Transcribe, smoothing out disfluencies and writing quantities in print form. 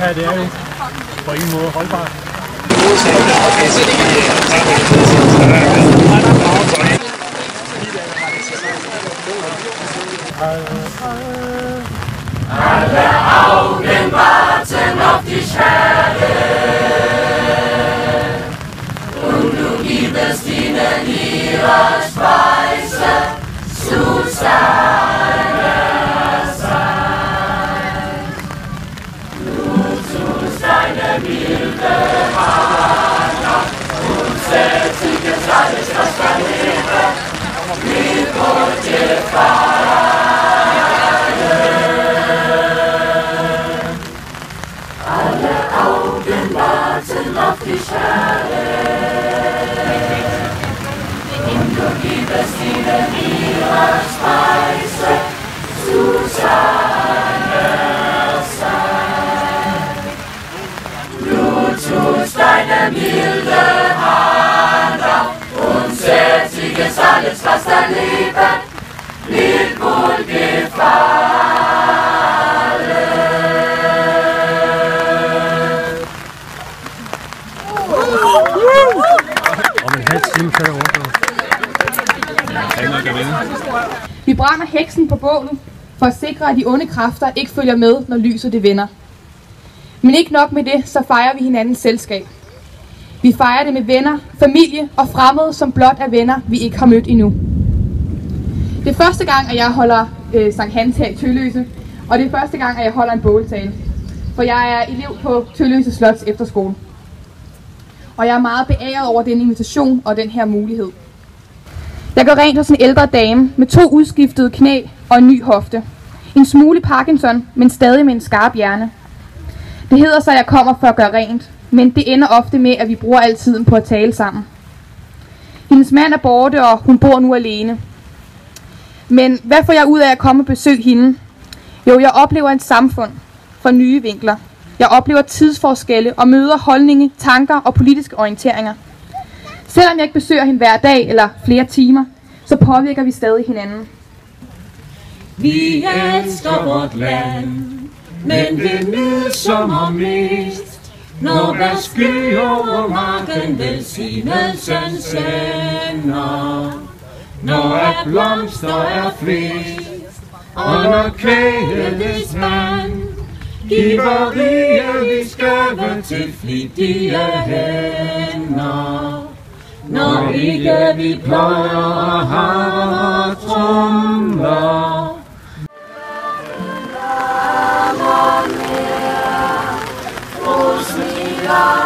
her, det er jo på ingen måde holdbart. Alle Augen warten auf die Schwere und du gibst ihnen ihre Speise zu seiner Zeit. Du tust deine milde Hand auf und sättigst alles, was dein Leben mit Gott gefallen. Auf die Schale und du gibst ihnen ihre Speise zu seiner Zeit. Du tust deine milde Hand auf und sättigst alles, was dein Leben mit wohl gefallen. Vi brænder heksen på bålet for at sikre, at de onde kræfter ikke følger med, når lyset det vender. Men ikke nok med det, så fejrer vi hinandens selskab. Vi fejrer det med venner, familie og fremmede, som blot er venner, vi ikke har mødt endnu. Det er første gang, at jeg holder Sankt Hans her i Tølløse, og det er første gang, at jeg holder en båltale. For jeg er elev på Tølløse Slots efterskole. Og jeg er meget beæret over den invitation og den her mulighed. Jeg går rent hos en ældre dame med 2 udskiftede knæ og en ny hofte. En smule Parkinson, men stadig med en skarp hjerne. Det hedder så, at jeg kommer for at gøre rent, men det ender ofte med, at vi bruger al tiden på at tale sammen. Hendes mand er borte, og hun bor nu alene. Men hvad får jeg ud af at komme og besøge hende? Jo, jeg oplever et samfund fra nye vinkler. Jeg oplever tidsforskelle og møder holdninge, tanker og politiske orienteringer. Selvom jeg ikke besøger hende hver dag eller flere timer, så påvirker vi stadig hinanden. Vi elsker vort land, men det midsommermest, når der sky over marken velsignelsen sender. Når at blomster er flest, og når kvægets mand giver rige vi skøve til flittige hænder. Når ikke vi pløjer og har tromler. Hvor smiler